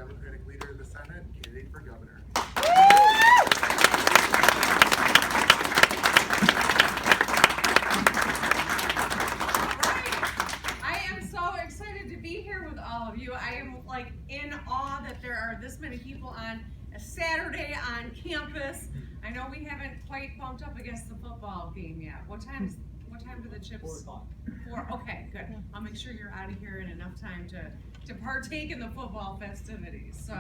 Democratic leader of the Senate and candidate for governor. All of you. I am like in awe that there are this many people on a Saturday on campus. I know we haven't quite bumped up against the football game yet. What time do the chips? 4 o'clock. 4. Okay, good. I'll make sure you're out of here in enough time to partake in the football festivities. So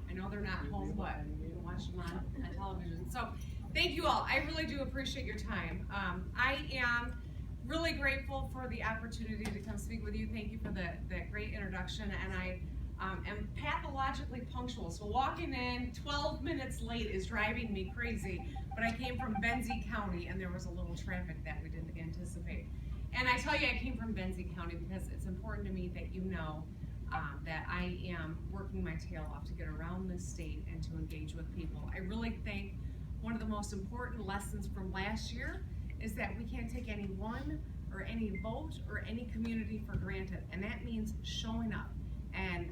I know they're not home, but you can watch them on television. So thank you all. I really do appreciate your time. I am really grateful for the opportunity to come speak with you. Thank you for that great introduction. And I am pathologically punctual. So walking in 12 minutes late is driving me crazy. But I came from Benzie County and there was a little traffic that we didn't anticipate. And I tell you I came from Benzie County because it's important to me that you know that I am working my tail off to get around this state and to engage with people. I really think one of the most important lessons from last year is that we can't take any one or any vote or any community for granted, and that means showing up. And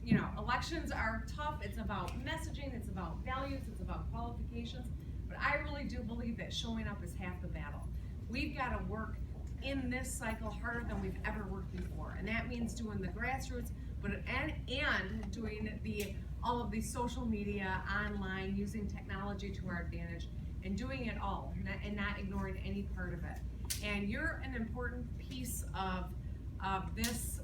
you know, elections are tough. It's about messaging, it's about values, it's about qualifications, but I really do believe that showing up is half the battle. We've got to work in this cycle harder than we've ever worked before, and that means doing the grassroots, and doing all of the social media, online, using technology to our advantage, and doing it all, and not ignoring any part of it. And you're an important piece of this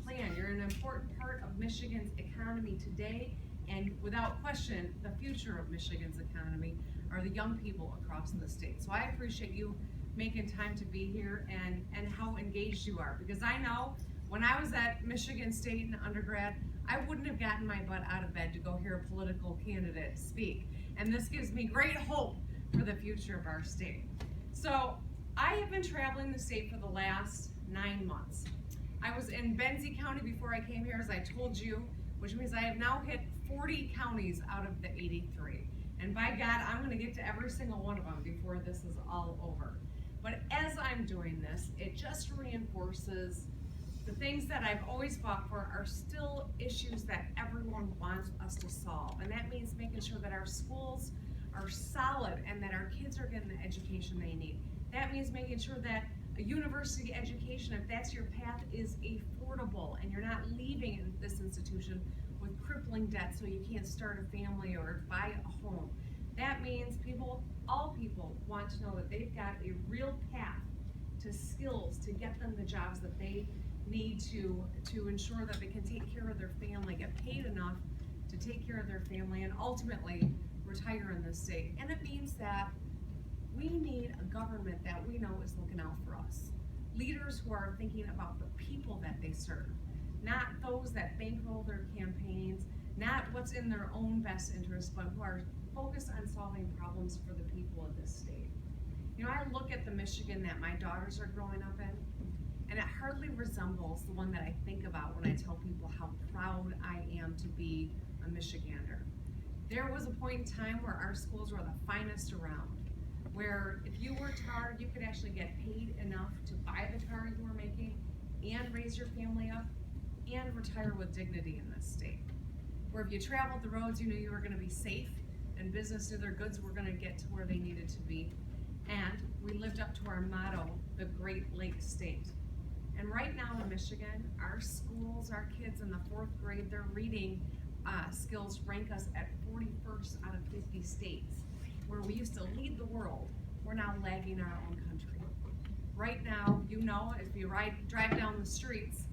plan. You're an important part of Michigan's economy today, and without question, the future of Michigan's economy are the young people across the state. So I appreciate you making time to be here and how engaged you are, because I know when I was at Michigan State in undergrad, I wouldn't have gotten my butt out of bed to go hear a political candidate speak. And this gives me great hope for the future of our state. So I have been traveling the state for the last 9 months. I was in Benzie County before I came here, as I told you, which means I have now hit 40 counties out of the 83. And by God, I'm gonna get to every single one of them before this is all over. But as I'm doing this, it just reinforces the things that I've always fought for are still issues that everyone wants us to solve. And that means making sure that our schools are solid and that our kids are getting the education they need. That means making sure that a university education, if that's your path, is affordable and you're not leaving this institution with crippling debt so you can't start a family or buy a home. That means all people want to know that they've got a real path to skills to get them the jobs that they need to ensure that they can take care of their family, get paid enough to take care of their family, and ultimately retire in this state. And it means that we need a government that we know is looking out for us. Leaders who are thinking about the people that they serve, not those that bankroll their campaigns, not what's in their own best interest, but who are focused on solving problems for the people of this state. You know, I look at the Michigan that my daughters are growing up in, and it hardly resembles the one that I think about when I tell people how proud I am to be a Michigander. There was a point in time where our schools were the finest around, where if you worked hard, you could actually get paid enough to buy the car you were making and raise your family up and retire with dignity in this state. Where if you traveled the roads, you knew you were going to be safe and business knew their goods were going to get to where they needed to be. And we lived up to our motto, the Great Lakes State. And right now in Michigan, our schools, our kids in the 4th grade, their reading skills rank us at 41st out of 50 states. Where we used to lead the world, we're now lagging our own country. Right now, you know, if you drive down the streets,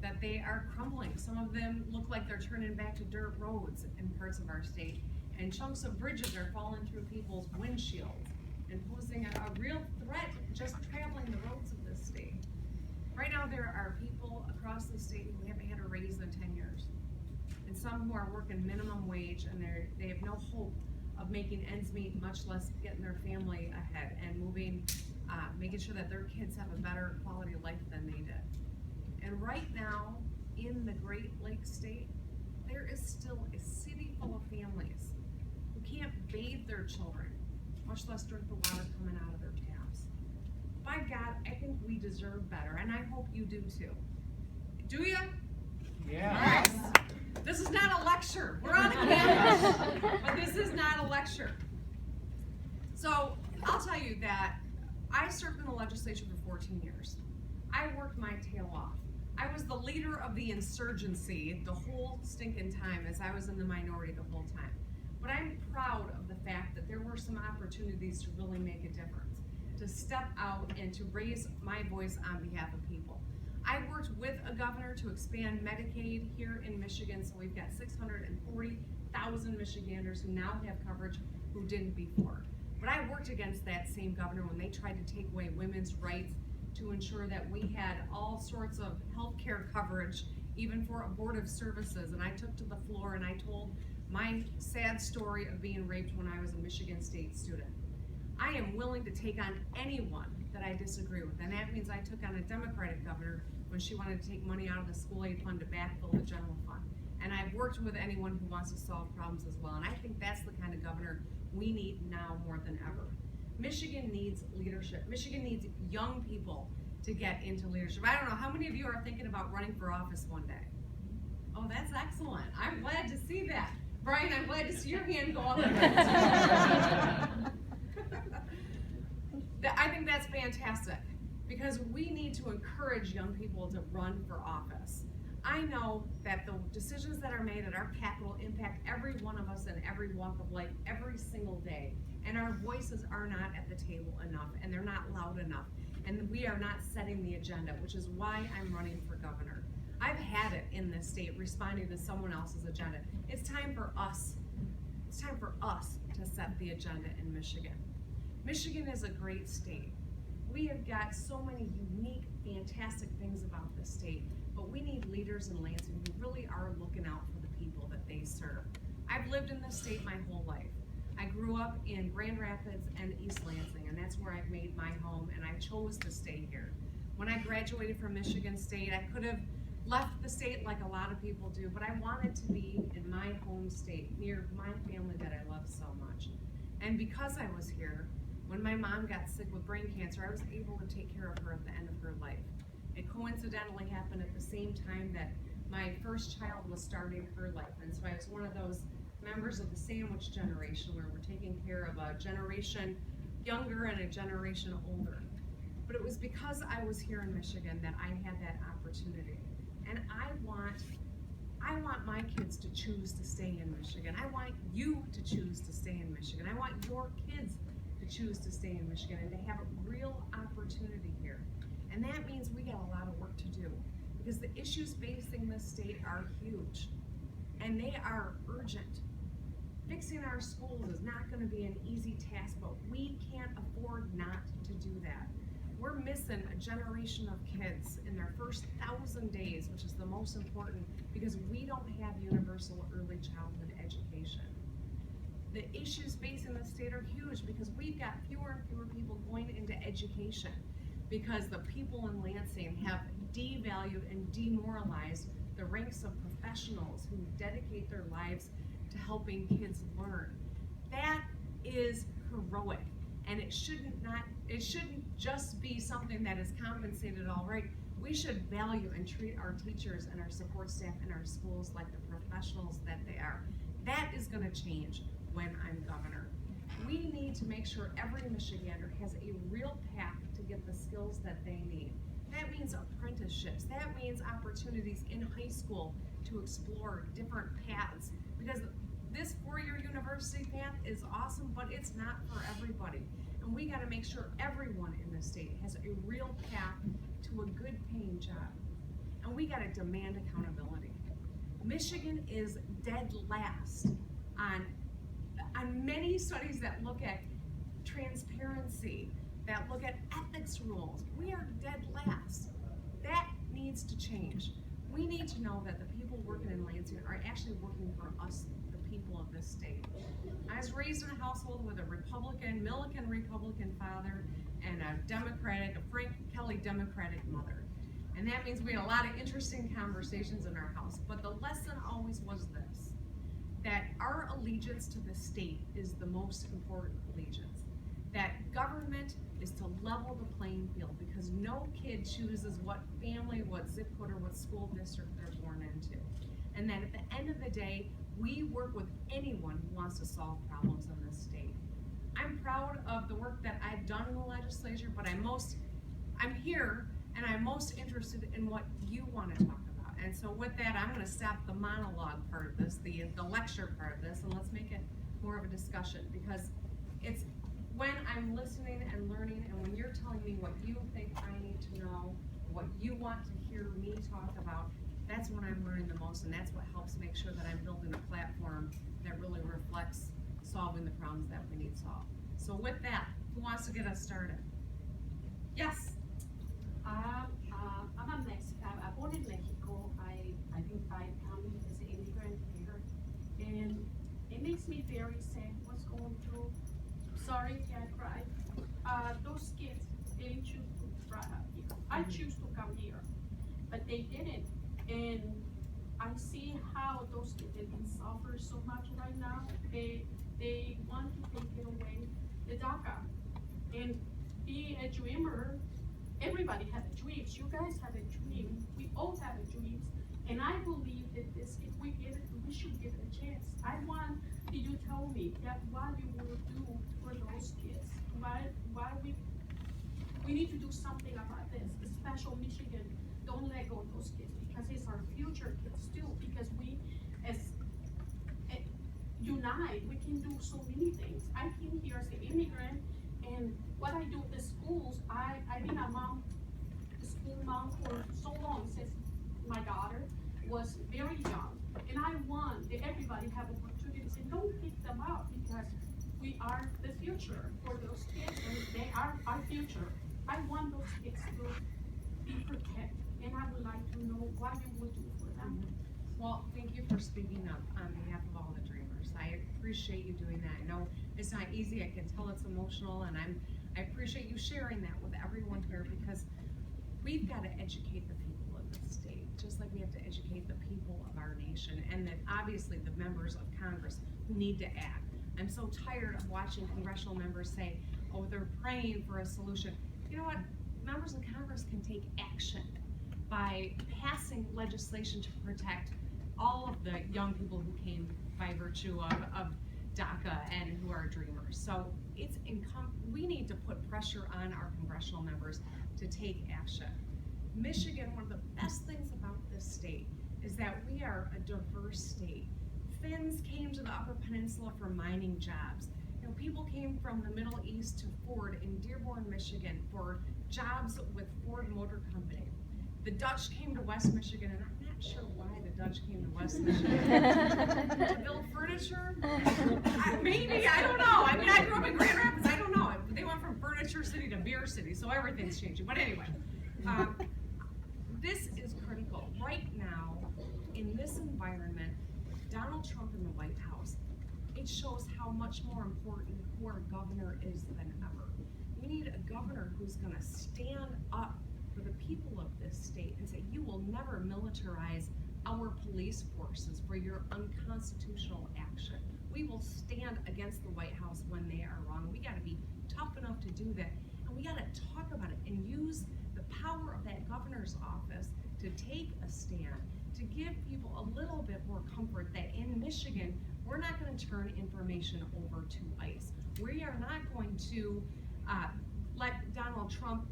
that they are crumbling. Some of them look like they're turning back to dirt roads in parts of our state, and chunks of bridges are falling through people's windshields and posing a real threat just traveling the roads of this state. Right now, there are people across the state who haven't had a raise in 10 years, and some who are working minimum wage, and they have no hope of making ends meet, much less getting their family ahead and moving, making sure that their kids have a better quality of life than they did. And right now, in the Great Lakes State, there is still a city full of families who can't bathe their children, much less drink the water coming out of their taps. By God, I think we deserve better, and I hope you do too. Do you? Yeah. Yes. This is not a lecture. We're on a campus, but this is not a lecture. So I'll tell you that I served in the legislature for 14 years. I worked my tail off. I was the leader of the insurgency the whole stinking time as I was in the minority the whole time. But I'm proud of the fact that there were some opportunities to really make a difference, to step out and to raise my voice on behalf of people. I worked with a governor to expand Medicaid here in Michigan, so we've got 640,000 Michiganders who now have coverage who didn't before. But I worked against that same governor when they tried to take away women's rights to ensure that we had all sorts of health care coverage, even for abortive services. And I took to the floor and I told my sad story of being raped when I was a Michigan State student. I am willing to take on anyone that I disagree with, and that means I took on a Democratic governor when she wanted to take money out of the school aid fund to backfill the general fund. And I've worked with anyone who wants to solve problems as well, and I think that's the kind of governor we need now more than ever. Michigan needs leadership. Michigan needs young people to get into leadership. I don't know, how many of you are thinking about running for office one day? Oh, that's excellent. I'm glad to see that. Brian, I'm glad to see your hand go up. I think that's fantastic because we need to encourage young people to run for office. I know that the decisions that are made at our Capitol impact every one of us in every walk of life every single day, and our voices are not at the table enough, and they're not loud enough, and we are not setting the agenda, which is why I'm running for governor. I've had it in this state responding to someone else's agenda. It's time for us. It's time for us to set the agenda in Michigan. Michigan is a great state. We have got so many unique, fantastic things about this state, but we need leaders in Lansing who really are looking out for the people that they serve. I've lived in this state my whole life. I grew up in Grand Rapids and East Lansing, and that's where I've made my home, and I chose to stay here. When I graduated from Michigan State, I could have left the state like a lot of people do, but I wanted to be in my home state, near my family that I love so much. And because I was here, when my mom got sick with brain cancer, I was able to take care of her at the end of her life. It coincidentally happened at the same time that my first child was starting her life, and so I was one of those members of the sandwich generation where we're taking care of a generation younger and a generation older. But it was because I was here in Michigan that I had that opportunity. And I want my kids to choose to stay in Michigan. I want you to choose to stay in Michigan. I want your kids to choose to stay in Michigan and to have a real opportunity here. And that means we got a lot of work to do because the issues facing this state are huge and they are urgent. Fixing our schools is not going to be an easy task, but we can't afford not to do that. We're missing a generation of kids in their first 1,000 days, which is the most important because we don't have universal early childhood education. The issues facing the state are huge because we've got fewer and fewer people going into education because the people in Lansing have devalued and demoralized the ranks of professionals who dedicate their lives to helping kids learn. That is heroic, and it shouldn't just be something that is compensated all right. We should value and treat our teachers and our support staff in our schools like the professionals that they are. That is going to change when I'm governor. We need to make sure every Michigander has a real path to get the skills that they need. That means apprenticeships. That means opportunities in high school to explore different paths because this four-year university path is awesome, but it's not for everybody. And we got to make sure everyone in the state has a real path to a good paying job. And we got to demand accountability. Michigan is dead last on many studies that look at transparency, that look at ethics rules. We are dead last. That needs to change. We need to know that the people working in Lansing are actually working for us, the people of this state. I was raised in a household with a Milliken Republican father and a Frank Kelly Democratic mother. And that means we had a lot of interesting conversations in our house. But the lesson always was this, that our allegiance to the state is the most important allegiance. That government is to level the playing field because no kid chooses what family, what zip code, or what school district they're born into. and that at the end of the day, we work with anyone who wants to solve problems in this state. I'm proud of the work that I've done in the legislature, but I'm here and I'm most interested in what you want to talk about. And so with that, I'm gonna stop the monologue part of this, the lecture part of this, and let's make it more of a discussion, because it's when I'm listening and learning, and when you're telling me what you think I need to know, what you want to hear me talk about, that's when I'm learning the most, and that's what helps make sure that I'm building a platform that really reflects solving the problems that we need solved. So with that, who wants to get us started? Yes. I'm a Mexican. I'm born in Mexico. I come as an immigrant here, and it makes me very sad what's going through. Sorry, can I cry? Those kids didn't choose to fly up here. I choose to come here, but they didn't. And I see how those kids have been suffering so much right now. They want to take it away, the DACA. And being a dreamer, everybody has a dream. You guys have a dream. We all have a dream. And I believe that this, if we give it, we should give it a chance. I want you to tell me that what you will do for those kids. Why we need to do something about this. Especially Michigan, don't let go of those kids, because it's our future kids too. Because we, as unite, we can do so many things. I came here as an immigrant, and what I do with the schools, I've been a mom, a school mom for so long since my daughter was very young. And I want that everybody have opportunities, and don't pick them up, because we are the future for those kids, and they are our future. I want those kids to be protected, and I would like to know what you would do for them. Well, thank you for speaking up on behalf of all the dreamers. I appreciate you doing that. I know it's not easy. I can tell it's emotional, and I appreciate you sharing that with everyone here, because we've got to educate the people of the state, just like we have to educate the people of our nation, and that obviously the members of Congress who need to act. I'm so tired of watching congressional members say, oh, they're praying for a solution. You know what? Members of Congress can take action by passing legislation to protect all of the young people who came by virtue of DACA and who are dreamers. So we need to put pressure on our congressional members to take action. Michigan, one of the best things about this state is that we are a diverse state. Finns came to the Upper Peninsula for mining jobs. You know, people came from the Middle East to Ford in Dearborn, Michigan for jobs with Ford Motor Company. The Dutch came to West Michigan, and I'm not sure why the Dutch came to West Michigan. To build furniture? Maybe, I don't know. I mean, I grew up in Grand Rapids, I don't know. They went from furniture city to beer city, so everything's changing. But anyway, this is critical. Right now, in this environment, Donald Trump in the White House, it shows how much more important who our governor is than ever. We need a governor who's gonna stand up for the people of this state and say, you will never militarize our police forces for your unconstitutional action. We will stand against the White House when they are wrong. We gotta be tough enough to do that, and we gotta talk about it and use the power of that governor's office to take a stand, to give people a little bit more comfort that in Michigan, we're not gonna turn information over to ICE. We are not going to let Donald Trump,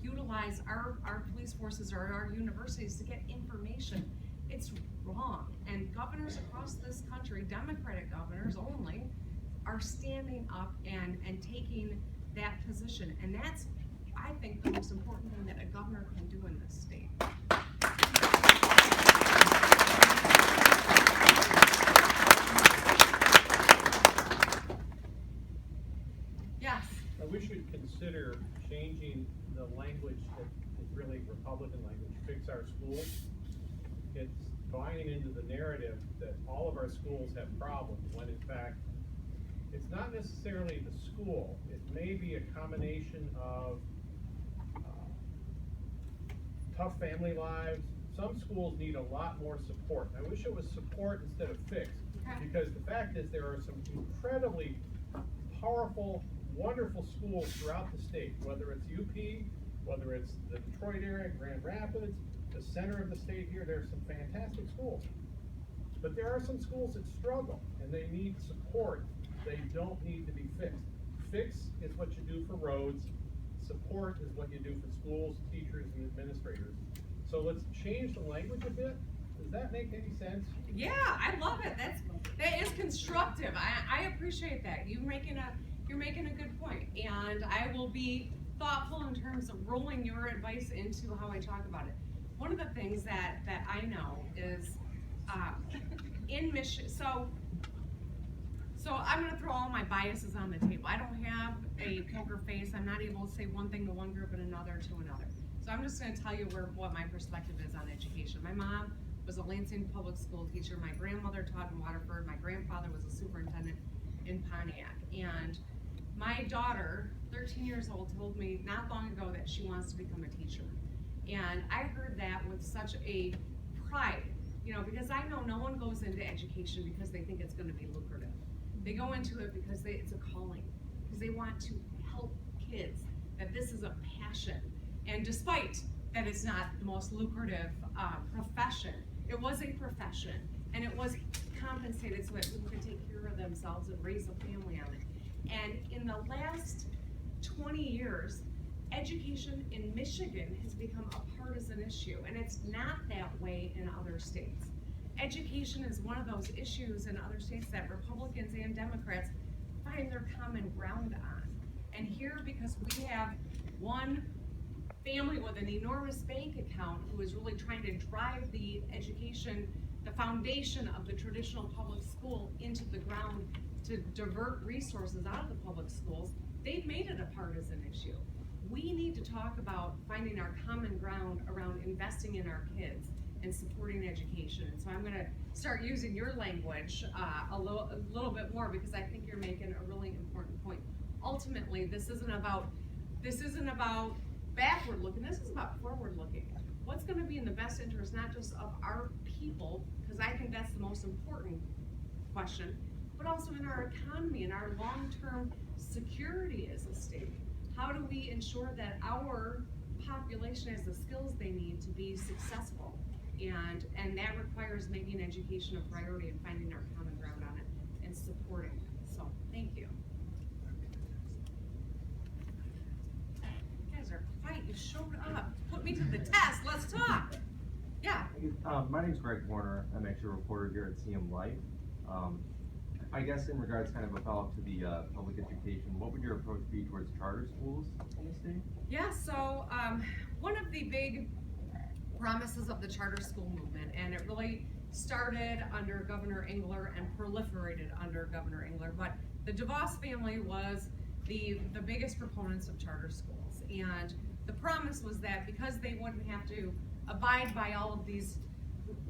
utilize our police forces or our universities to get information. It's wrong. And governors across this country, Democratic governors only, are standing up and taking that position. And that's, I think, the most important thing that a governor can do in this state. Yes. We should consider changing the language that is really Republican language, fix our schools. It's buying into the narrative that all of our schools have problems, when in fact, it's not necessarily the school. It may be a combination of tough family lives. Some schools need a lot more support. I wish it was support instead of fix, because the fact is there are some incredibly powerful, wonderful schools throughout the state, whether it's UP, whether it's the Detroit area, Grand Rapids, the center of the state here. There's some fantastic schools. But there are some schools that struggle, and they need support. They don't need to be fixed. Fix is what you do for roads. Support is what you do for schools, teachers, and administrators. So let's change the language a bit. Does that make any sense? Yeah, I love it. That is constructive. I appreciate that. You're making a good point, and I will be thoughtful in terms of rolling your advice into how I talk about it. One of the things that I know is in Michigan. So I'm going to throw all my biases on the table. I don't have a poker face. I'm not able to say one thing to one group and another to another. So I'm just going to tell you what my perspective is on education. My mom was a Lansing public school teacher. My grandmother taught in Waterford. My grandfather was a superintendent in Pontiac. And my daughter, 13 years old, told me not long ago that she wants to become a teacher. And I heard that with such a pride, because I know no one goes into education because they think it's going to be lucrative. They go into it because it's a calling, because they want to help kids, that this is a passion. And despite that it's not the most lucrative profession, it was a profession, and it was compensated so that people could take care of themselves and raise a family on it. And in the last 20 years, education in Michigan has become a partisan issue, and it's not that way in other states. Education is one of those issues in other states that Republicans and Democrats find their common ground on. And here, because we have one family with an enormous bank account who is really trying to drive the education, the foundation of the traditional public school into the ground to divert resources out of the public schools, they've made it a partisan issue. We need to talk about finding our common ground around investing in our kids and supporting education. And so I'm going to start using your language a little bit more, because I think you're making a really important point. Ultimately, this isn't about backward looking. This is about forward looking. What's going to be in the best interest, not just of our people, because I think that's the most important question, but also in our economy and our long-term security as a state. How do we ensure that our population has the skills they need to be successful? And that requires making education a priority and finding our common ground on it and supporting it. So thank you. You guys are quiet. You showed up. Put me to the test. Let's talk. Yeah. My name's Greg Warner. I'm actually a reporter here at CM Life. I guess in regards kind of a follow-up to the public education, what would your approach be towards charter schools in the state? Yeah, so one of the big promises of the charter school movement, and it really started under Governor Engler and proliferated under Governor Engler, but the DeVos family was the biggest proponents of charter schools. And the promise was that because they wouldn't have to abide by all of these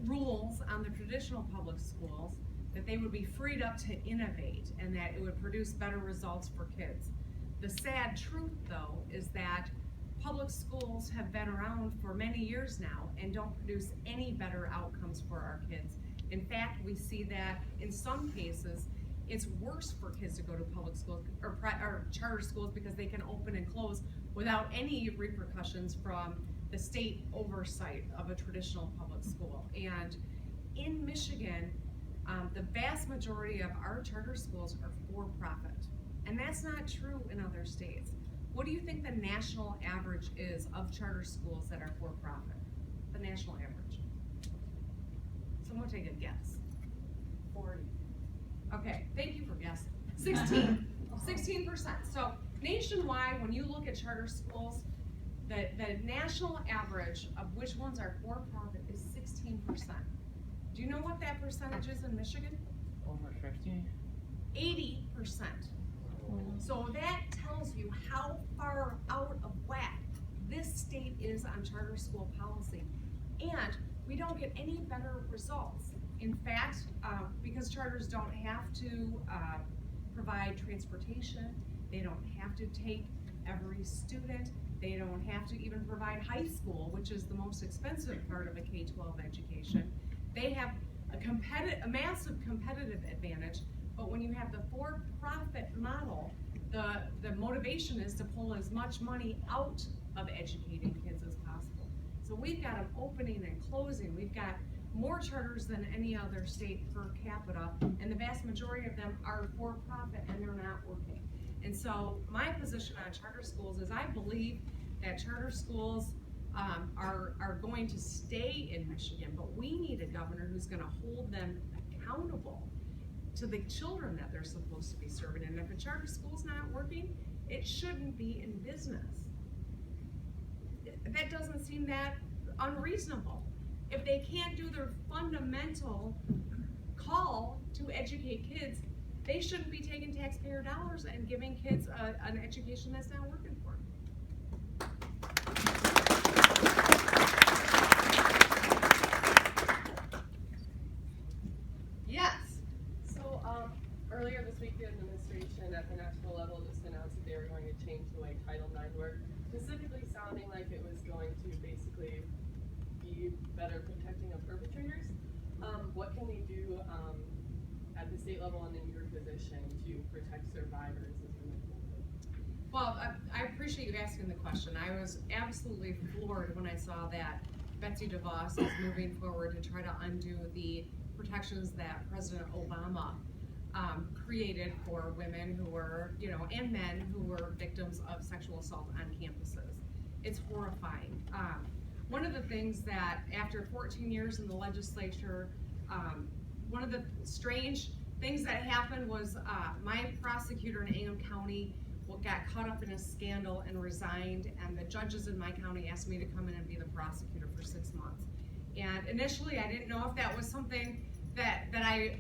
rules on the traditional public schools, that they would be freed up to innovate and that it would produce better results for kids. The sad truth, though, is that public schools have been around for many years now and don't produce any better outcomes for our kids. In fact, we see that in some cases, it's worse for kids to go to public schools or charter schools because they can open and close without any repercussions from the state oversight of a traditional public school. And in Michigan, the vast majority of our charter schools are for-profit, and that's not true in other states. What do you think the national average is of charter schools that are for-profit? The national average. Someone take a guess. 40. Okay, thank you for guessing. 16%. So nationwide, when you look at charter schools, the national average of which ones are for-profit is 16%. Do you know what that percentage is in Michigan? Over 50? 80%. So that tells you how far out of whack this state is on charter school policy. And we don't get any better results. In fact, because charters don't have to provide transportation, they don't have to take every student, they don't have to even provide high school, which is the most expensive part of a K-12 education. They have a massive competitive advantage, but when you have the for-profit model, the motivation is to pull as much money out of educating kids as possible. So we've got them opening and closing. We've got more charters than any other state per capita, and the vast majority of them are for profit and they're not working. And so my position on charter schools is I believe that charter schools are going to stay in Michigan, but we need a governor who's gonna hold them accountable to the children that they're supposed to be serving. And if a charter school's not working, it shouldn't be in business. That doesn't seem that unreasonable. If they can't do their fundamental call to educate kids, they shouldn't be taking taxpayer dollars and giving kids an education that's not working for them. Yes. So, earlier this week, the administration at the national level just announced that they were going to change the way Title IX worked, specifically sounding like it was going to basically be better protecting of perpetrators. What can we do at the state level and in your position to protect survivors as we move forward? Well, I appreciate you asking the question. I was absolutely floored when I saw that Betsy DeVos is moving forward to try to undo the protections that President Obama created for women who were, and men who were victims of sexual assault on campuses. It's horrifying. One of the things that after 14 years in the legislature, one of the strange things that happened was my prosecutor in Ingham County got caught up in a scandal and resigned, and the judges in my county asked me to come in and be the prosecutor for 6 months. And initially I didn't know if that was something that I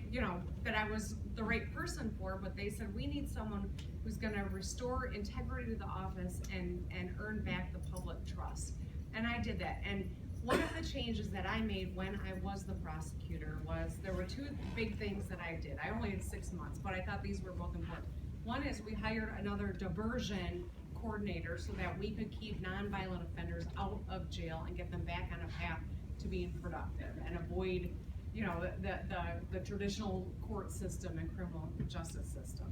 was the right person for, but they said we need someone who's gonna restore integrity to the office and earn back the public trust. And I did that. And one of the changes that I made when I was the prosecutor was there were two big things that I did. I only had 6 months, but I thought these were both important. One is we hired another diversion coordinator so that we could keep nonviolent offenders out of jail and get them back on a path to being productive and avoid, the traditional court system and criminal justice system.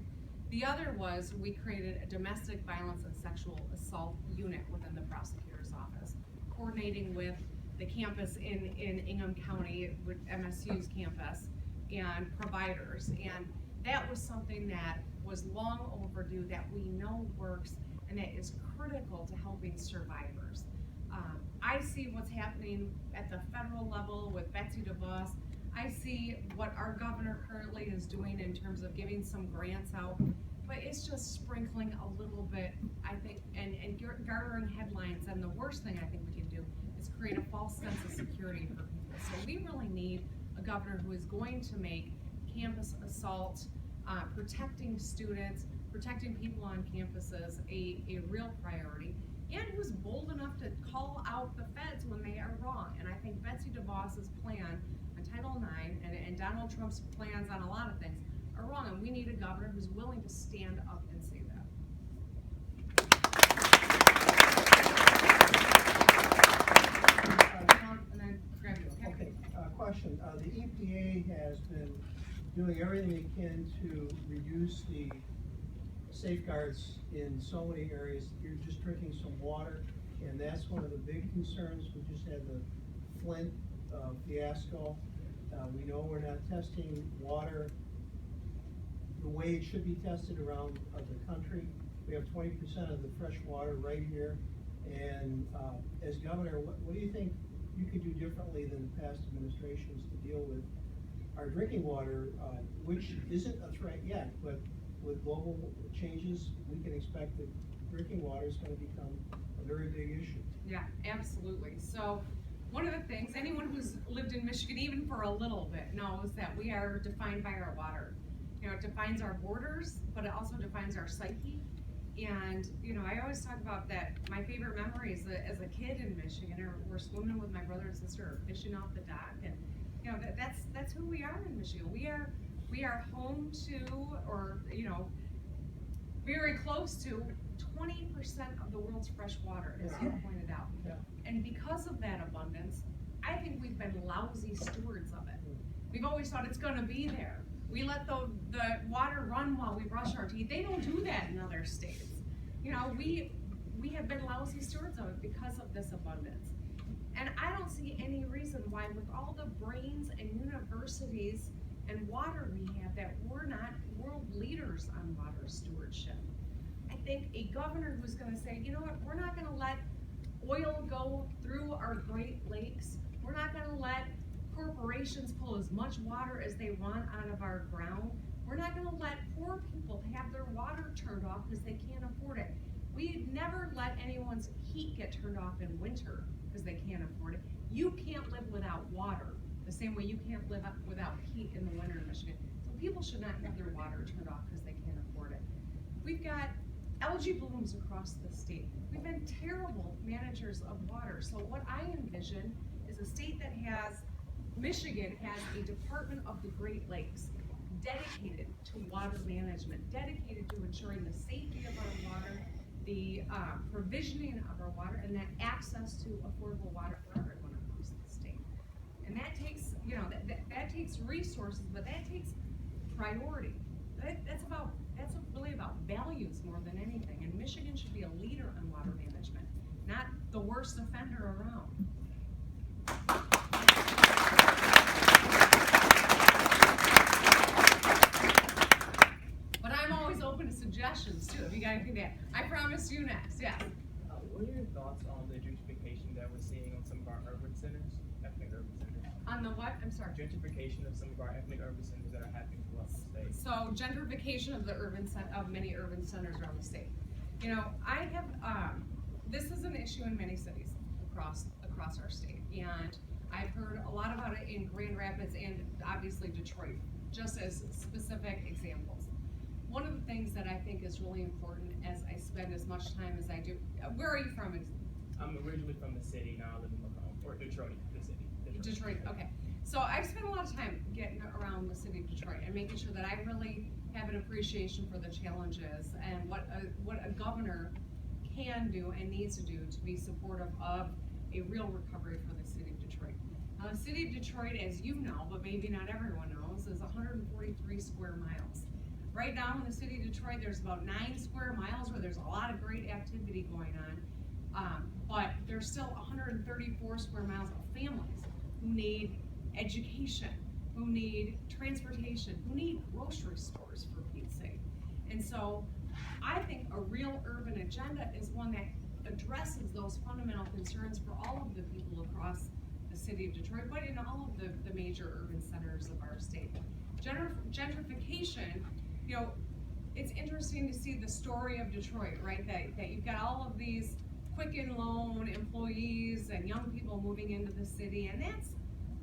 The other was we created a domestic violence and sexual assault unit within the prosecutor's office, coordinating with the campus in Ingham County, with MSU's campus, and providers. And that was something that was long overdue, that we know works, and that is critical to helping survivors. I see what's happening at the federal level with Betsy DeVos. I see what our governor currently is doing in terms of giving some grants out, but it's just sprinkling a little bit, I think, and garnering headlines. And the worst thing I think we can do is create a false sense of security for people. So we really need a governor who is going to make campus assault, protecting students, protecting people on campuses a real priority, and who's bold enough to call out the feds when they are wrong. And I think Betsy DeVos's plan on Title IX and Donald Trump's plans on a lot of things are wrong, and we need a governor who's willing to stand up and say that. And then grab you, okay? Question. The EPA has been doing everything they can to reduce the safeguards in so many areas. You're just drinking some water, and that's one of the big concerns. We just had the Flint fiasco. We know we're not testing water the way it should be tested around the country. We have 20% of the fresh water right here. And as governor, what do you think you could do differently than the past administrations to deal with our drinking water, which isn't a threat yet, but with global changes, we can expect that drinking water is going to become a very big issue. Yeah, absolutely. So one of the things, anyone who's lived in Michigan even for a little bit knows that we are defined by our water. It defines our borders, but it also defines our psyche. And I always talk about that. My favorite memories as a kid in Michigan, we're swimming with my brother and sister, or fishing off the dock, and that's who we are in Michigan. We are home to, or very close to 20% of the world's fresh water, as you pointed out. Yeah. And because of that abundance, I think we've been lousy stewards of it. We've always thought it's going to be there. We let the water run while we brush our teeth. They don't do that in other states. We have been lousy stewards of it because of this abundance. And I don't see any reason why, with all the brains and universities and water we have, that we're not world leaders on water stewardship. I think a governor who's gonna say, you know what, we're not gonna let oil go through our Great Lakes. We're not gonna let corporations pull as much water as they want out of our ground. We're not gonna let poor people have their water turned off because they can't afford it. We never let anyone's heat get turned off in winter because they can't afford it. You can't live without water, the same way you can't live without heat in the winter in Michigan. So people should not have their water turned off because they can't afford it. We've got algae blooms across the state. We've been terrible managers of water. So what I envision is a state that has, Michigan has a Department of the Great Lakes dedicated to water management, dedicated to ensuring the safety of our water, the provisioning of our water, and that access to affordable water for everyone across the state. And that takes, you know, that takes resources, but that takes priority. That's really about values more than anything. And Michigan should be a leader on water management, not the worst offender around. But I'm always open to suggestions too, if you got anything to add. I promise you next, yes. What are your thoughts on the gentrification that we're seeing on some of our urban centers, ethnic urban centers? On the what? I'm sorry. Gentrification of some of our ethnic urban centers that are happening throughout the state. So gentrification of the of many urban centers around the state. You know, I have this is an issue in many cities across our state, and I've heard a lot about it in Grand Rapids and obviously Detroit, just as specific examples. One of the things that I think is really important as I spend as much time as I do. Where are you from? I'm originally from the city, now I live in Macomb, or Detroit, the city. Detroit, okay. So I've spent a lot of time getting around the city of Detroit and making sure that I really have an appreciation for the challenges and what a governor can do and needs to do to be supportive of a real recovery for the city of Detroit. Now, the city of Detroit, as you know, but maybe not everyone knows, is 143 square miles. Right now in the city of Detroit, there's about 9 square miles where there's a lot of great activity going on, but there's still 134 square miles of families who need education, who need transportation, who need grocery stores, for Pete's sake. And so I think a real urban agenda is one that addresses those fundamental concerns for all of the people across the city of Detroit, but in all of the major urban centers of our state. Gentrification, you know, it's interesting to see the story of Detroit, right? That you've got all of these Quicken Loan employees and young people moving into the city, and that's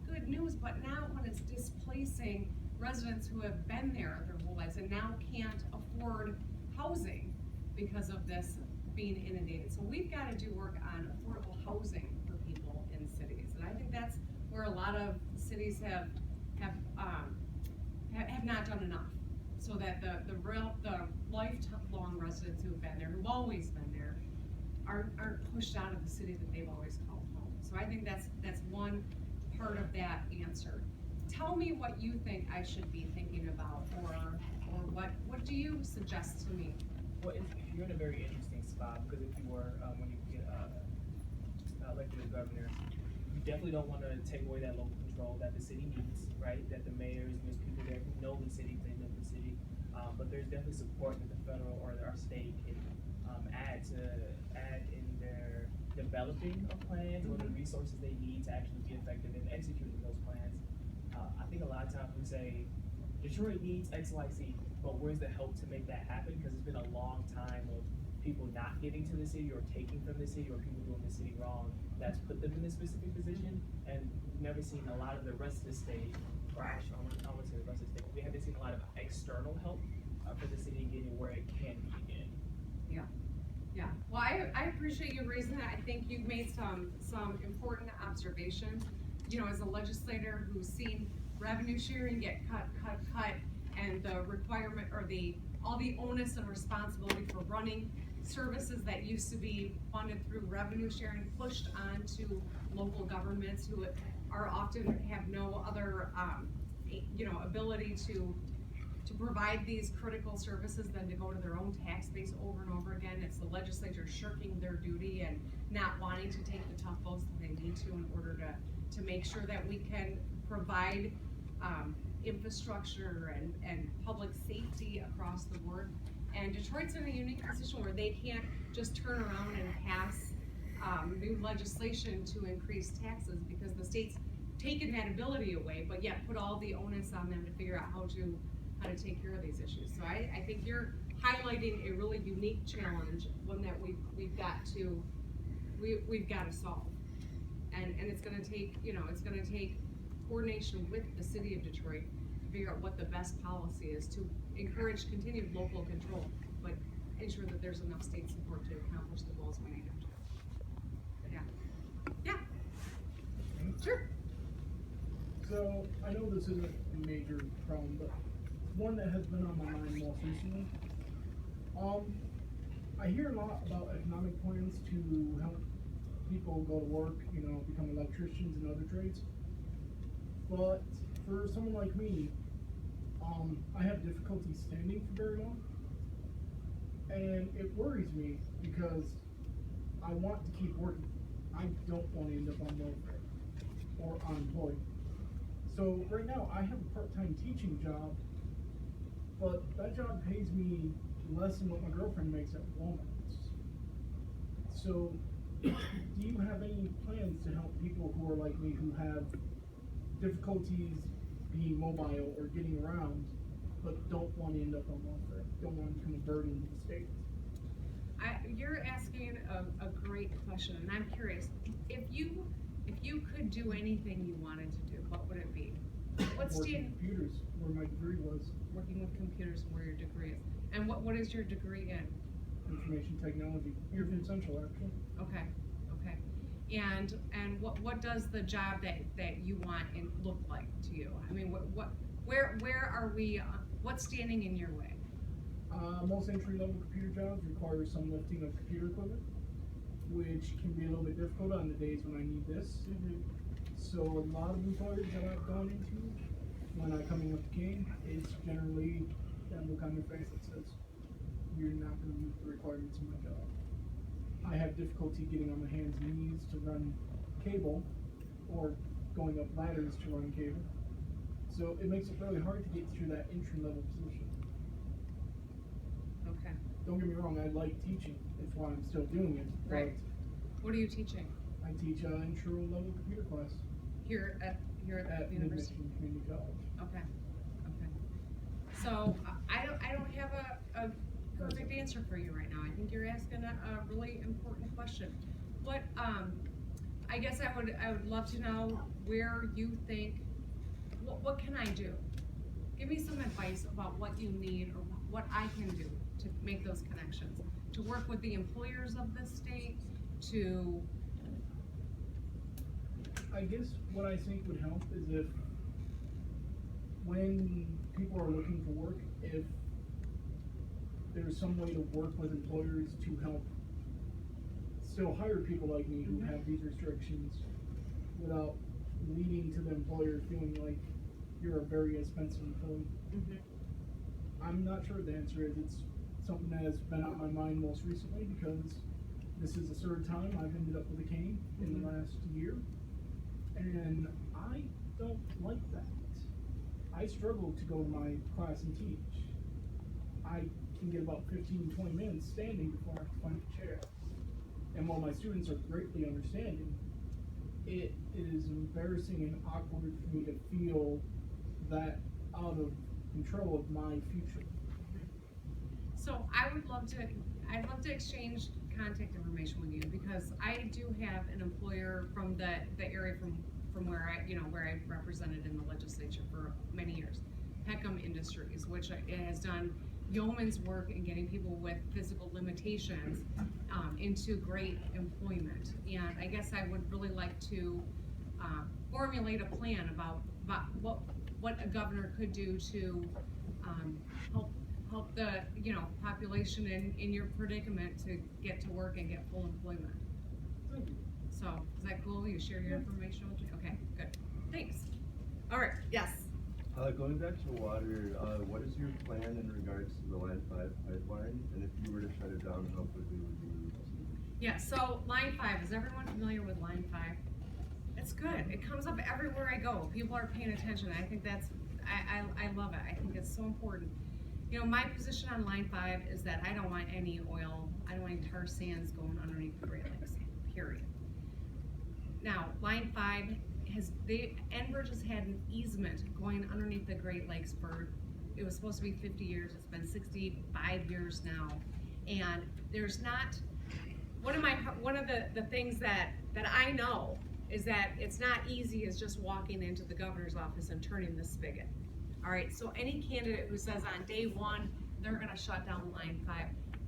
good news, but now when it's displacing residents who have been there their whole lives and now can't afford housing because of this being inundated. So we've got to do work on affordable housing for people in cities, and I think that's where a lot of cities have not done enough, so that the lifelong residents who have been there, who've always been there, aren't pushed out of the city that they've always called home. So I think that's one part of that answer. Tell me what you think I should be thinking about, or what do you suggest to me? Well, you're in a very interesting spot, because if you were, when you get elected as governor, you definitely don't want to take away that local control that the city needs, right? That the mayors and there's people there who know the city, they live in the city, but there's definitely support that the federal or our state can add in their developing of plans or the resources they need to actually be effective in executing those plans. I think a lot of times we say Detroit needs X, Y, Z, but where's the help to make that happen? Because it's been a long time of people not getting to the city or taking from the city or people doing the city wrong that's put them in this specific position, and we've never seen a lot of the rest of the state, or actually I would say the rest of the state, we haven't seen a lot of external help for the city getting where it can be again. Yeah, well, I appreciate you raising that. I think you've made some important observations. You know, as a legislator who's seen revenue sharing get cut, and the requirement or all the onus and responsibility for running services that used to be funded through revenue sharing pushed onto local governments who are often have no other ability to to provide these critical services than to go to their own tax base over and over again. It's the legislature shirking their duty and not wanting to take the tough votes that they need to in order to make sure that we can provide infrastructure and public safety across the board. And Detroit's in a unique position where they can't just turn around and pass new legislation to increase taxes because the state's taken that ability away, but yet put all the onus on them to figure out how to take care of these issues. So I think you're highlighting a really unique challenge, one that we've got to solve. And it's gonna take, it's gonna take coordination with the city of Detroit to figure out what the best policy is to encourage continued local control, but ensure that there's enough state support to accomplish the goals we need them to. Yeah. Sure. So, I know this isn't a major problem, but one that has been on my mind most recently. I hear a lot about economic plans to help people go to work, become electricians and other trades. But for someone like me, I have difficulty standing for very long. And it worries me because I want to keep working. I don't want to end up on welfare or unemployed. So right now I have a part-time teaching job, but that job pays me less than what my girlfriend makes at Walmart. So do you have any plans to help people who are like me who have difficulties being mobile or getting around, but don't want to end up on welfare, don't want to become a burden to the state? You're asking a great question, and I'm curious, if you could do anything you wanted to do, what would it be? Working with computers, where my degree was. Working with computers, where your degree is. And what is your degree in? Information technology, here from Central actually. Okay. And what does the job that you want look like to you? I mean, where are we, what's standing in your way? Most entry-level computer jobs require some lifting of computer equipment, which can be a little bit difficult on the days when I need this. Mm-hmm. So a lot of employers that I've gone into, when I come in with the cane, it's generally that look on their face that says, you're not going to meet the requirements of my job. I have difficulty getting on my hands and knees to run cable, or going up ladders to run cable. So it makes it really hard to get through that entry-level position. Okay. Don't get me wrong, I like teaching. That's why I'm still doing it. Right. What are you teaching? I teach an intro-level computer class Here at the university? Mid-Michigan Community College. Okay. So I don't have a perfect answer for you right now. I think you're asking a really important question. What I guess I would love to know where you think, what can I do? Give me some advice about what you need or what I can do to make those connections, to work with the employers of this state, to. I guess what I think would help is if, when people are looking for work, if there's some way to work with employers to help still hire people like me who have these restrictions without leading to the employer feeling like you're a very expensive employee. I'm not sure what the answer is. It's something that has been on my mind most recently because this is the third time I've ended up with a cane in the last year, and I don't like that. I struggle to go to my class and teach. I can get about 15-20 minutes standing before I have to find a chair. And while my students are greatly understanding, it is embarrassing and awkward for me to feel that out of control of my future. So I'd love to exchange contact information with you because I do have an employer from the area from where I represented in the legislature for many years, Peckham Industries, which has done yeoman's work in getting people with physical limitations into great employment. And I guess I would really like to formulate a plan about what a governor could do to help the population in your predicament to get to work and get full employment. So is that cool? You share your information with me? Okay, good. Thanks. All right. Yes. Going back to water, what is your plan in regards to the Line 5 pipeline? And if you were to shut it down, how quickly would you? Yeah, so Line 5, is everyone familiar with Line 5? It's good. It comes up everywhere I go. People are paying attention. I think that's, I love it. I think it's so important. You know, my position on Line 5 is that I don't want any oil, I don't want any tar sands going underneath the Great Lakes, period. Now, Line 5 Enbridge has had an easement going underneath the Great Lakes for, it was supposed to be 50 years, it's been 65 years now. And there's not, one of the things that I know is that it's not easy as just walking into the governor's office and turning the spigot. All right, so any candidate who says on day one, they're gonna shut down Line 5,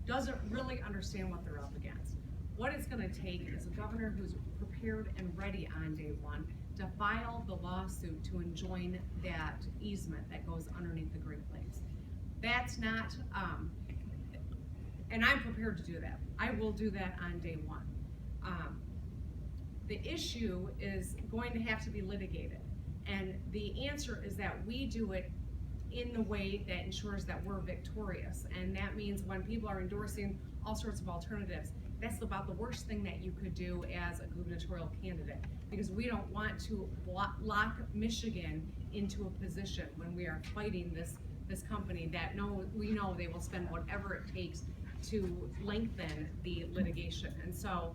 doesn't really understand what they're up against. What it's gonna take is a governor who's prepared and ready on day one to file the lawsuit to enjoin that easement that goes underneath the Great Lakes. That's not, and I'm prepared to do that. I will do that on day one. The issue is going to have to be litigated. And the answer is that we do it in the way that ensures that we're victorious. And that means when people are endorsing all sorts of alternatives, that's about the worst thing that you could do as a gubernatorial candidate, because we don't want to lock Michigan into a position when we are fighting this company that we know they will spend whatever it takes to lengthen the litigation. And so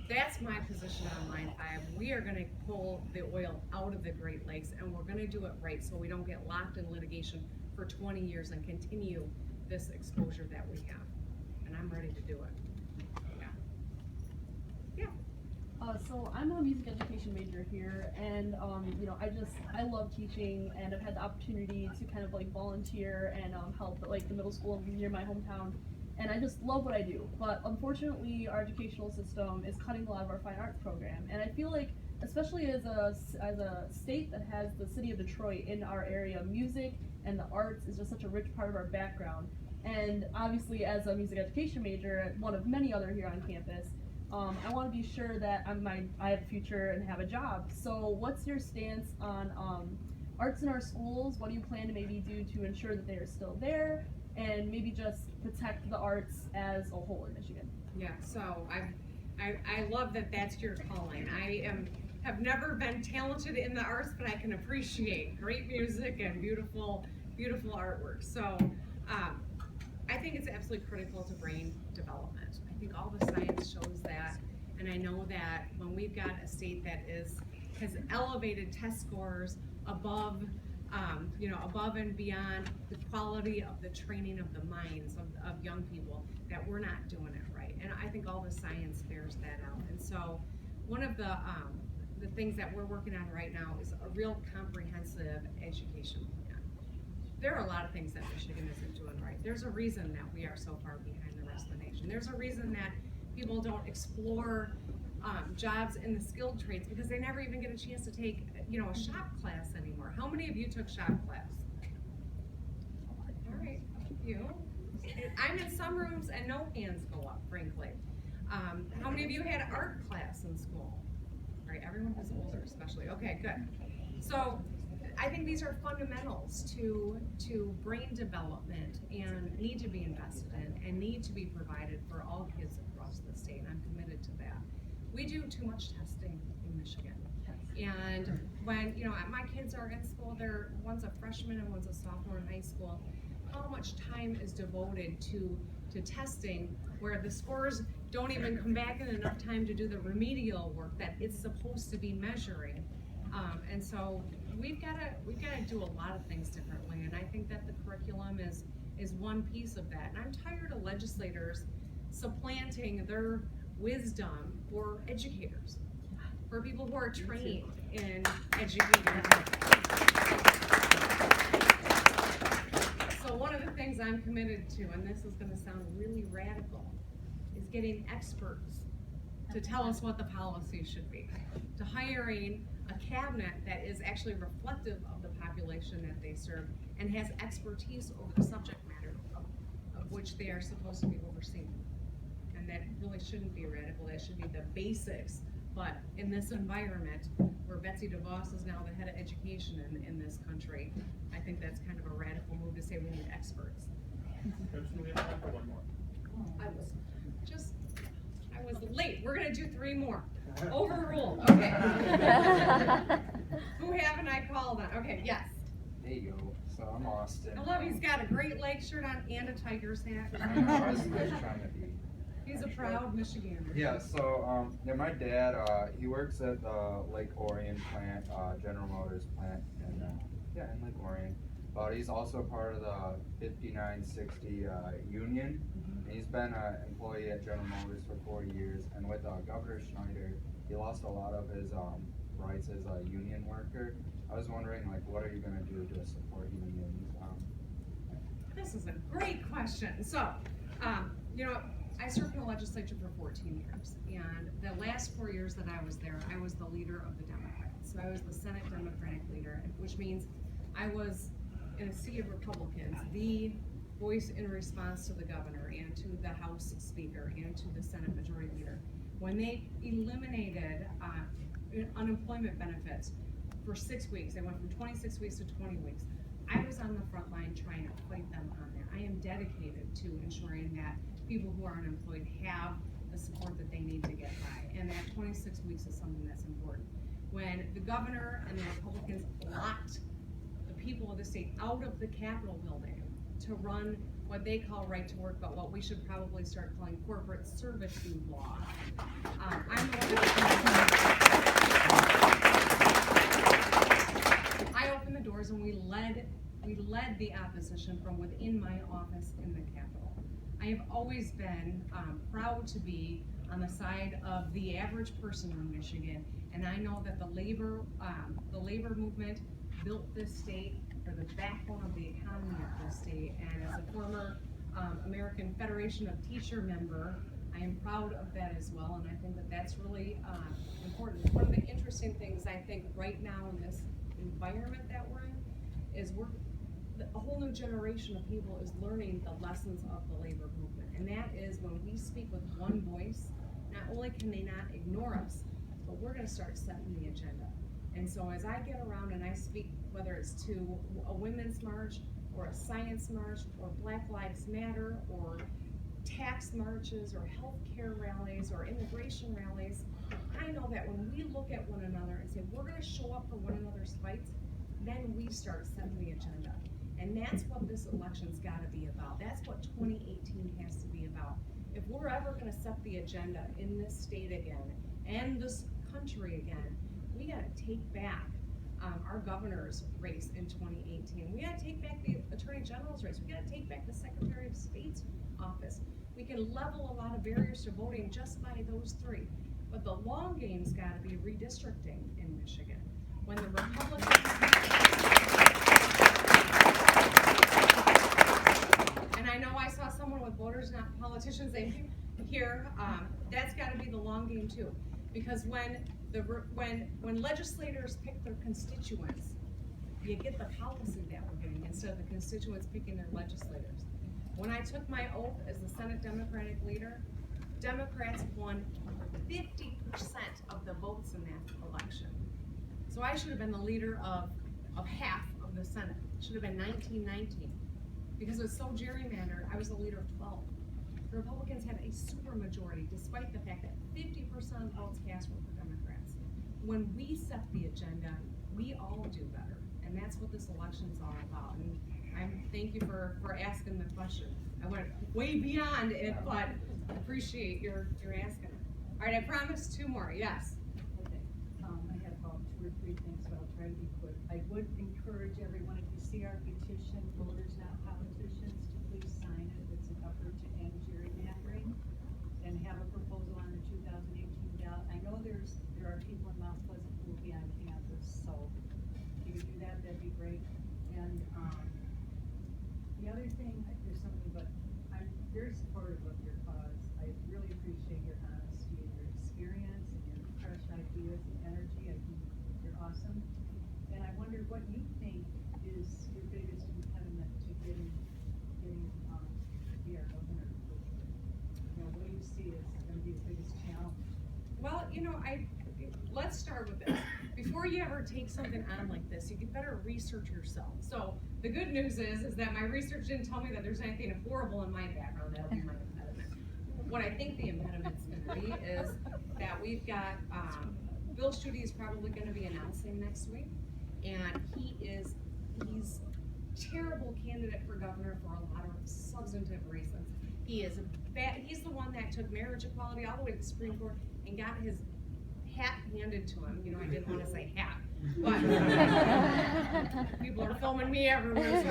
that's my position on Line 5. We are gonna pull the oil out of the Great Lakes, and we're gonna do it right so we don't get locked in litigation for 20 years and continue this exposure that we have. And I'm ready to do it. So I'm a music education major here, and you know, I love teaching, and I've had the opportunity to kind of like volunteer and help at like the middle school near my hometown, and I just love what I do. But unfortunately, our educational system is cutting a lot of our fine arts program, and I feel like, especially as a state that has the city of Detroit in our area, music and the arts is just such a rich part of our background. And obviously, as a music education major, one of many other here on campus, I want to be sure that I have a future and have a job. So what's your stance on arts in our schools? What do you plan to maybe do to ensure that they are still there, and maybe just protect the arts as a whole in Michigan? Yeah, so I love that that's your calling. Have never been talented in the arts, but I can appreciate great music and beautiful artwork. So I think it's absolutely critical to brain development. I think all the science shows that, and I know that when we've got a state that has elevated test scores above, above and beyond the quality of the training of the minds of young people, that we're not doing it right. And I think all the science bears that out. And so one of the things that we're working on right now is a real comprehensive education plan. There are a lot of things that Michigan isn't doing right. There's a reason that we are so far behind the rest of the nation. There's a reason that people don't explore jobs in the skilled trades, because they never even get a chance to take, a shop class anymore. How many of you took shop class? All right, a few. I'm in some rooms and no hands go up, frankly. How many of you had art class in school? All right, everyone who's older especially. Okay, good. So I think these are fundamentals to brain development and need to be invested in and need to be provided for all kids across the state. I'm committed to that. We do too much testing in Michigan. And when, my kids are in school, one's a freshman and one's a sophomore in high school, how much time is devoted to testing where the scores don't even come back in enough time to do the remedial work that it's supposed to be measuring. And so we've got to do a lot of things differently, and I think that the curriculum is one piece of that. And I'm tired of legislators supplanting their wisdom for educators, for people who are trained in educating. So one of the things I'm committed to, and this is going to sound really radical, is getting experts to tell us what the policy should be, to hiring a cabinet that is actually reflective of the population that they serve and has expertise over the subject matter of which they are supposed to be overseeing. And that really shouldn't be radical. That should be the basics But in this environment, where Betsy DeVos is now the head of education in this country, I think that's kind of a radical move to say we need experts. Gretchen, we have time for one more. I was late. We're gonna do 3 more. Overruled. Okay. Who haven't I called on? Okay, yes. There you go. So I'm Austin. I love he's got a Great Lakes shirt on and a Tiger's hat. I was trying to be. He's a proud Michigander. Yeah, so my dad, he works at the Lake Orion plant, General Motors plant, and in Lake Orion. But he's also part of the 5960 union. And he's been an employee at General Motors for 4 years. And with Governor Schneider, he lost a lot of his rights as a union worker. I was wondering, like, what are you gonna do to support unions? This is a great question. So, you know, I served in the legislature for 14 years, and the last 4 years that I was there, I was the leader of the Democrats. So I was the Senate Democratic leader, which means I was, in a sea of Republicans, the voice in response to the governor and to the House Speaker and to the Senate Majority Leader. When they eliminated unemployment benefits for 6 weeks, they went from 26 weeks to 20 weeks. I was on the front line trying to fight them on that. I am dedicated to ensuring that people who are unemployed have the support that they need to get by, and that 26 weeks is something that's important. When the governor and the Republicans locked the people of the state out of the Capitol building to run what they call right to work, but what we should probably start calling corporate servitude law. I opened the doors and we led the opposition from within my office in the Capitol. I have always been proud to be on the side of the average person in Michigan, and I know that the labor movement built this state, or the backbone of the economy of this state, and as a former American Federation of Teacher member, I am proud of that as well, and I think that that's really important. One of the interesting things I think right now in this environment that we're in is a whole new generation of people is learning the lessons of the labor movement, and that is when we speak with one voice, not only can they not ignore us, but we're gonna start setting the agenda. And so as I get around and I speak, whether it's to a women's march or a science march or Black Lives Matter or tax marches or healthcare rallies or immigration rallies, I know that when we look at one another and say, we're gonna show up for one another's fights, then we start setting the agenda. And that's what this election's gotta be about. That's what 2018 has to be about. If we're ever gonna set the agenda in this state again, and this country again, we gotta take back our governor's race in 2018. We gotta take back the Attorney General's race. We gotta take back the Secretary of State's office. We can level a lot of barriers to voting just by those 3. But the long game's gotta be redistricting in Michigan. When the Republicans, and I know I saw someone with voters, not politicians, here, that's gotta be the long game too. Because when legislators pick their constituents, you get the policy that we're getting instead of the constituents picking their legislators. When I took my oath as the Senate Democratic leader, Democrats won 50% of the votes in that election. So I should have been the leader of half of the Senate. It should have been 19-19. Because it was so gerrymandered, I was the leader of 12. The Republicans had a super majority, despite the fact that 50% of votes cast were for Democrats. When we set the agenda, we all do better. And that's what this election is all about. And thank you for asking the question. I went way beyond it, but I appreciate your asking it. All right, I promised 2 more, yes. Okay, I have about 2 or 3 things, but I'll try to be quick. I would encourage everyone, if you see our petition, voters not politicians, to please sign it. It's an effort to end gerrymandering and have a proposal on the 2018 ballot. I know there are people in Mount Pleasant who will be on campus, so if you could do that, that'd be great. And the other thing, there's something, but I'm very supportive of your cause. I really appreciate your honesty and your experience and your fresh ideas and energy. I think you're awesome. And I wonder what you think is your biggest impediment to getting to be our governor. You know, what do you see as going to be the biggest challenge? Well, you know, you ever take something on like this, you better research yourself. So the good news is that my research didn't tell me that there's anything horrible in my background. That'll be my impediment. What I think the impediment's gonna be is that we've got, Bill Schuette is probably gonna be announcing next week, and he's terrible candidate for governor for a lot of substantive reasons. He's the one that took marriage equality all the way to the Supreme Court and got his hat handed to him. You know, I didn't want to say hat, but people are filming me everywhere. So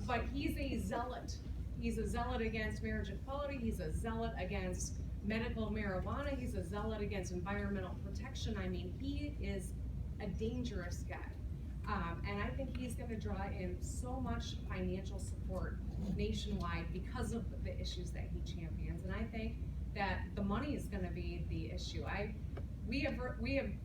but he's a zealot. He's a zealot against marriage equality. He's a zealot against medical marijuana. He's a zealot against environmental protection. I mean, he is a dangerous guy. And I think he's going to draw in so much financial support nationwide because of the issues that he champions. And I think that the money is going to be the issue. We have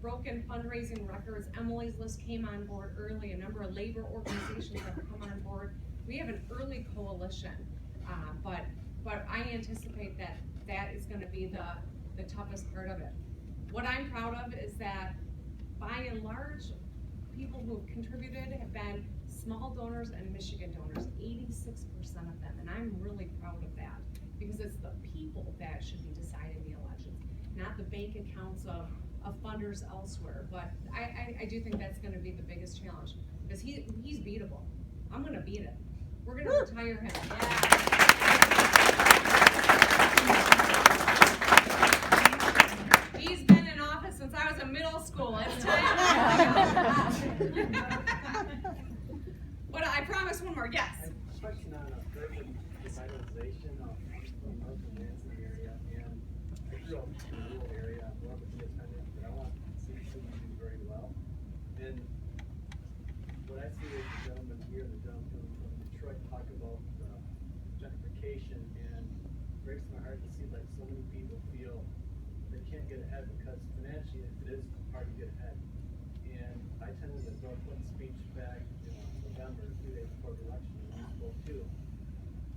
broken fundraising records. Emily's List came on board early. A number of labor organizations have come on board. We have an early coalition, but I anticipate that is going to be the toughest part of it. What I'm proud of is that, by and large, people who have contributed have been small donors and Michigan donors, 86% of them, and I'm really proud of that, because it's the people that should be deciding the elections, not the bank accounts of funders elsewhere. But I do think that's gonna be the biggest challenge, because he's beatable. I'm gonna beat it. We're gonna retire him. He's been in office since I was in middle school. It's time. But I promise one more. Yes. Question on urban revitalization of the North and Lansing area, and I grew up in a rural area. I'm more of a independent, but I want to see CMU do very well. And what I see is the gentleman here, the gentleman from Detroit, talk about gentrification, and it breaks my heart to see like so many people feel they can't get ahead because financially it is hard to get ahead. And I attended the Northland speech back in November, 2 days before the election, and he spoke too.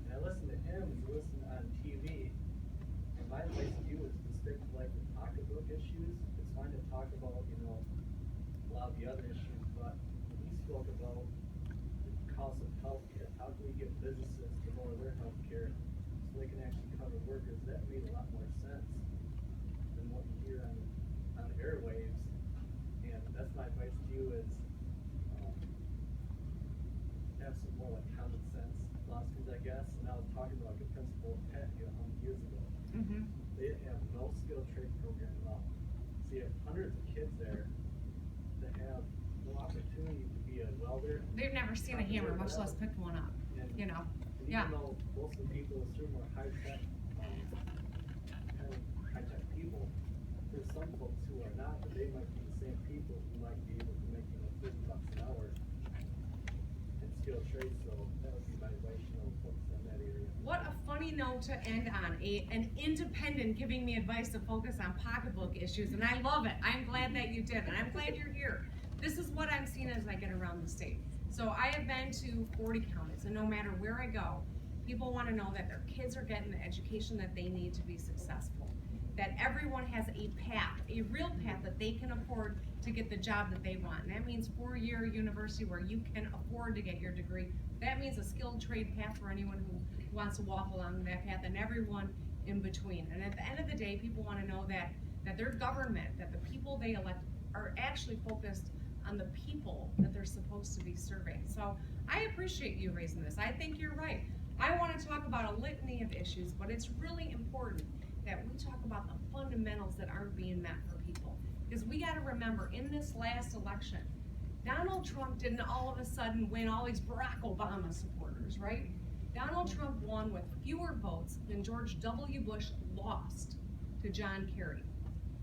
And I listened to him and listened on TV, and my advice to you is to stick to like the pocketbook issues. It's fine to talk about, a lot of the other issues, but when he spoke about the cost of healthcare, how can we get businesses to lower their healthcare so they can actually cover workers? That made a lot more sense than what you hear on airwaves. And that's my advice to you is have some more like common sense philosophies, I guess. And I was talking about like a principal at Penn, how many years ago. Mm-hmm. They have no skilled trade program at all. So you have hundreds of kids there that have no opportunity to be a welder. They've never seen a hammer, much less pick one up. And, And even though most of the people assume are high-tech, high-tech people, there's some folks who are not, but they might be the same people who might be able to make $50 an hour in skilled trades. So that would be my advice, focus on that area. What a funny note to end on, an independent giving me advice to focus on pocketbook issues, and I love it. I'm glad that you did, and I'm glad you're here. This is what I'm seeing as I get around the state. So I have been to 40 counties, and no matter where I go, people want to know that their kids are getting the education that they need to be successful, that everyone has a path, a real path that they can afford to get the job that they want. And that means 4-year university where you can afford to get your degree. That means a skilled trade path for anyone who wants to walk along that path, and everyone in between. And at the end of the day, people want to know that their government, that the people they elect are actually focused on the people that they're supposed to be serving. So I appreciate you raising this. I think you're right. I want to talk about a litany of issues, but it's really important that we talk about the fundamentals that aren't being met for people. Because we got to remember, in this last election, Donald Trump didn't all of a sudden win all these Barack Obama supporters, right? Donald Trump won with fewer votes than George W. Bush lost to John Kerry.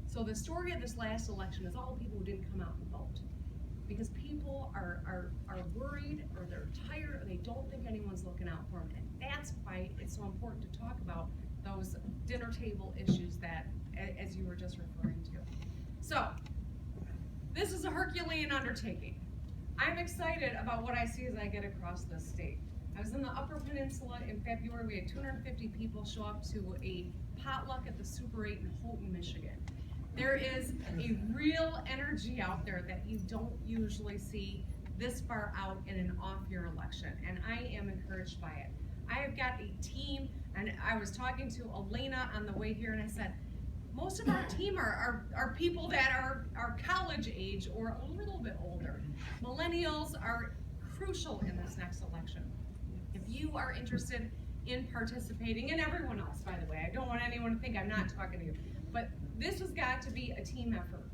So the story of this last election is all the people who didn't come out and vote. Because people are worried, or they're tired, or they don't think anyone's looking out for them. And that's why it's so important to talk about those dinner table issues that, as you were just referring to. So, this is a Herculean undertaking. I'm excited about what I see as I get across the state. I was in the Upper Peninsula in February. We had 250 people show up to a potluck at the Super 8 in Houghton, Michigan. There is a real energy out there that you don't usually see this far out in an off-year election, and I am encouraged by it. I have got a team, and I was talking to Elena on the way here, and I said, most of our team are people that are college age or a little bit older. Millennials are crucial in this next election. If you are interested in participating, and everyone else, by the way, I don't want anyone to think I'm not talking to you, but this has got to be a team effort.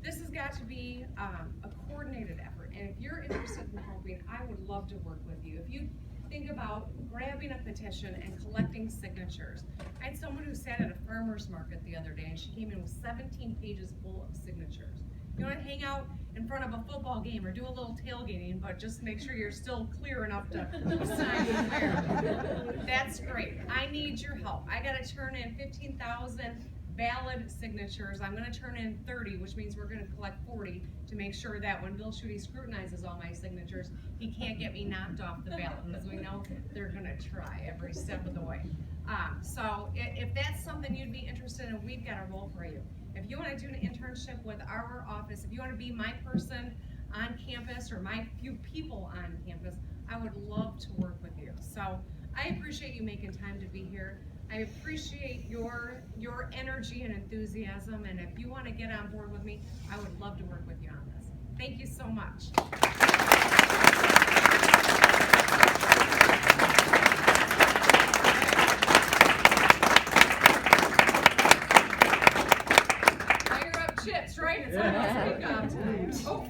This has got to be a coordinated effort, and if you're interested in helping, I would love to work with you. If you think about grabbing a petition and collecting signatures. I had someone who sat at a farmer's market the other day, and she came in with 17 pages full of signatures. You want to hang out in front of a football game or do a little tailgating, but just make sure you're still clear enough to sign there. That's great. I need your help. I got to turn in 15,000 valid signatures. I'm going to turn in 30, which means we're going to collect 40 to make sure that when Bill Schuette scrutinizes all my signatures, he can't get me knocked off the ballot, because we know they're going to try every step of the way. So if that's something you'd be interested in, we've got a role for you. If you want to do an internship with our office, if you want to be my person on campus or my few people on campus, I would love to work with you. So I appreciate you making time to be here. I appreciate your energy and enthusiasm, and if you want to get on board with me, I would love to work with you on this. Thank you so much. Fire up chips, right? It's almost week off time. Oh.